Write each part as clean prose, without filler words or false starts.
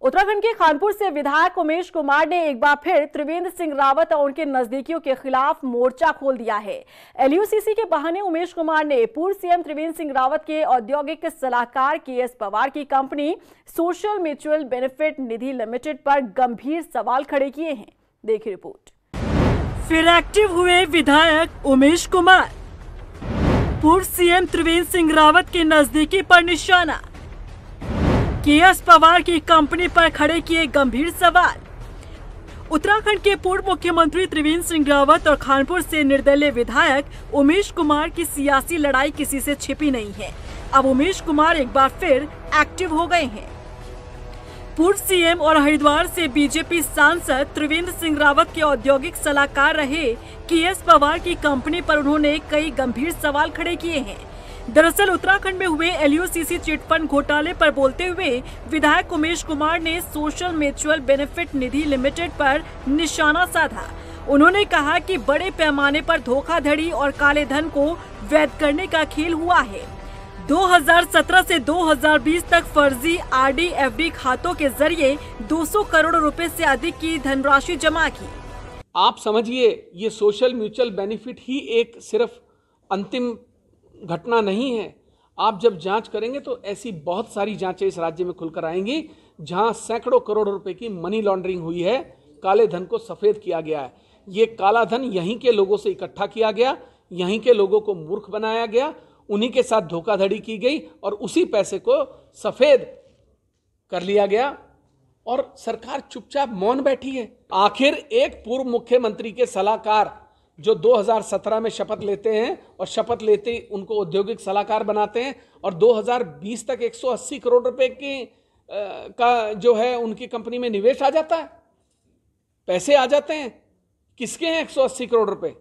उत्तराखंड के कानपुर से विधायक उमेश कुमार ने एक बार फिर त्रिवेंद्र सिंह रावत और उनके नजदीकियों के खिलाफ मोर्चा खोल दिया है। एलयूसीसी के बहाने उमेश कुमार ने पूर्व सीएम त्रिवेंद्र सिंह रावत के औद्योगिक सलाहकार केएस पवार की कंपनी सोशल म्यूचुअल बेनिफिट निधि लिमिटेड पर गंभीर सवाल खड़े किए हैं। देखिए रिपोर्ट। फिर एक्टिव हुए विधायक उमेश कुमार, पूर्व सीएम त्रिवेंद्र सिंह रावत के नजदीकी पर निशाना, केएस पवार की कंपनी पर खड़े किए गंभीर सवाल। उत्तराखंड के पूर्व मुख्यमंत्री त्रिवेंद्र सिंह रावत और कानपुर से निर्दलीय विधायक उमेश कुमार की सियासी लड़ाई किसी से छिपी नहीं है। अब उमेश कुमार एक बार फिर एक्टिव हो गए हैं। पूर्व सीएम और हरिद्वार से बीजेपी सांसद त्रिवेंद्र सिंह रावत के औद्योगिक सलाहकार रहे केएस पवार की कंपनी पर उन्होंने कई गंभीर सवाल खड़े किए हैं। दरअसल उत्तराखंड में हुए एलयूसीसी चिटफंड घोटाले पर बोलते हुए विधायक उमेश कुमार ने सोशल म्यूचुअल बेनिफिट निधि लिमिटेड पर निशाना साधा। उन्होंने कहा कि बड़े पैमाने पर धोखाधड़ी और काले धन को वैध करने का खेल हुआ है। 2017 से 2020 तक फर्जी आरडी/एफडी खातों के जरिए 200 करोड़ रुपए से अधिक की धनराशि जमा की। आप समझिए, ये सोशल म्यूचुअल बेनिफिट ही एक सिर्फ अंतिम घटना नहीं है। आप जब जांच करेंगे तो ऐसी बहुत सारी जांचें इस राज्य में खुलकर आएंगी जहां सैकड़ों करोड़ रुपए की मनी लॉन्ड्रिंग हुई है, काले धन को सफेद किया गया है। ये काला धन यहीं के लोगों से इकट्ठा किया गया, यहीं के लोगों को मूर्ख बनाया गया, उन्हीं के साथ धोखाधड़ी की गई और उसी पैसे को सफेद कर लिया गया और सरकार चुपचाप मौन बैठी है। आखिर एक पूर्व मुख्यमंत्री के सलाहकार जो 2017 में शपथ लेते हैं और शपथ लेते ही उनको औद्योगिक सलाहकार बनाते हैं और 2020 तक 180 करोड़ रुपए का जो है उनकी कंपनी में निवेश आ जाता है, पैसे आ जाते हैं। किसके हैं 180 करोड़ रुपए?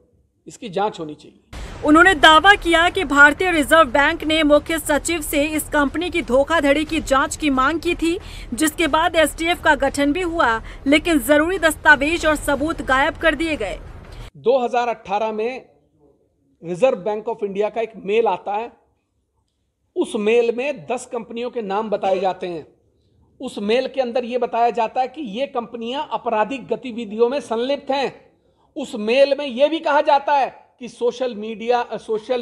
इसकी जांच होनी चाहिए। उन्होंने दावा किया कि भारतीय रिजर्व बैंक ने मुख्य सचिव से इस कंपनी की धोखाधड़ी की जांच की मांग की थी, जिसके बाद एसटीएफ का गठन भी हुआ, लेकिन जरूरी दस्तावेज और सबूत गायब कर दिए गए। 2018 में रिजर्व बैंक ऑफ इंडिया का एक मेल आता है। उस मेल में 10 कंपनियों के नाम बताए जाते हैं। उस मेल के अंदर यह बताया जाता है कि ये कंपनियां आपराधिक गतिविधियों में संलिप्त हैं। उस मेल में यह भी कहा जाता है कि सोशल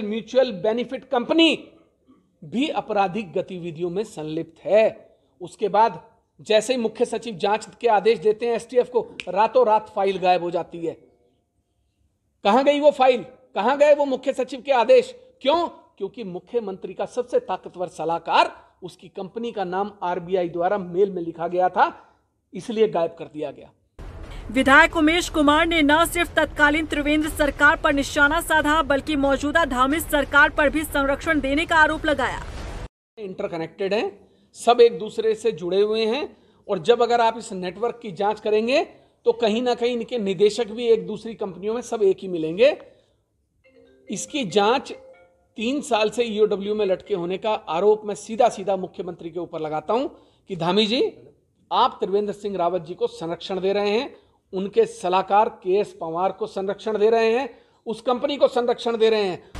म्यूचुअल बेनिफिट कंपनी भी आपराधिक गतिविधियों में संलिप्त है। उसके बाद जैसे ही मुख्य सचिव जांच के आदेश देते हैं एसटीएफ को, रातों रात फाइल गायब हो जाती है। कहां गई वो फाइल? कहां गए वो मुख्य सचिव के आदेश? क्यों? क्योंकि मुख्यमंत्री का सबसे ताकतवर सलाहकार, उसकी कंपनी का नाम आरबीआई द्वारा मेल में लिखा गया था, इसलिए गायब कर दिया गया। विधायक उमेश कुमार ने न सिर्फ तत्कालीन त्रिवेंद्र सरकार पर निशाना साधा, बल्कि मौजूदा धामिश सरकार पर भी संरक्षण देने का आरोप लगाया। इंटरकनेक्टेड हैं, सब एक दूसरे से जुड़े हुए हैं और जब अगर आप इस नेटवर्क की जांच करेंगे तो कहीं ना कहीं इनके निदेशक भी एक दूसरी कंपनियों में सब एक ही मिलेंगे। इसकी जांच 3 साल से ईओडब्ल्यू में लटके होने का आरोप मैं सीधा सीधा मुख्यमंत्री के ऊपर लगाता हूं कि धामी जी, आप त्रिवेंद्र सिंह रावत जी को संरक्षण दे रहे हैं, उनके सलाहकार केएस पवार को संरक्षण दे रहे हैं, उस कंपनी को संरक्षण दे रहे हैं।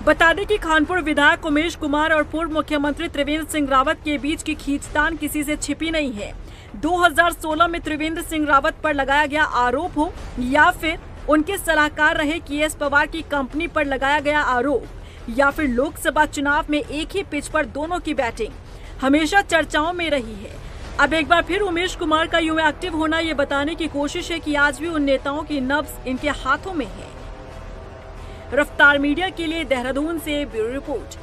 बता दें कि कानपुर विधायक उमेश कुमार और पूर्व मुख्यमंत्री त्रिवेंद्र सिंह रावत के बीच की खींचतान किसी से छिपी नहीं है। 2016 में त्रिवेंद्र सिंह रावत पर लगाया गया आरोप हो या फिर उनके सलाहकार रहे केएस पवार की कंपनी पर लगाया गया आरोप, या फिर लोकसभा चुनाव में एक ही पिच पर दोनों की बैटिंग हमेशा चर्चाओं में रही है। अब एक बार फिर उमेश कुमार का यूं एक्टिव होना ये बताने की कोशिश है कि आज भी उन नेताओं की नब्ज इनके हाथों में है। रफ्तार मीडिया के लिए देहरादून से ब्यूरो रिपोर्ट।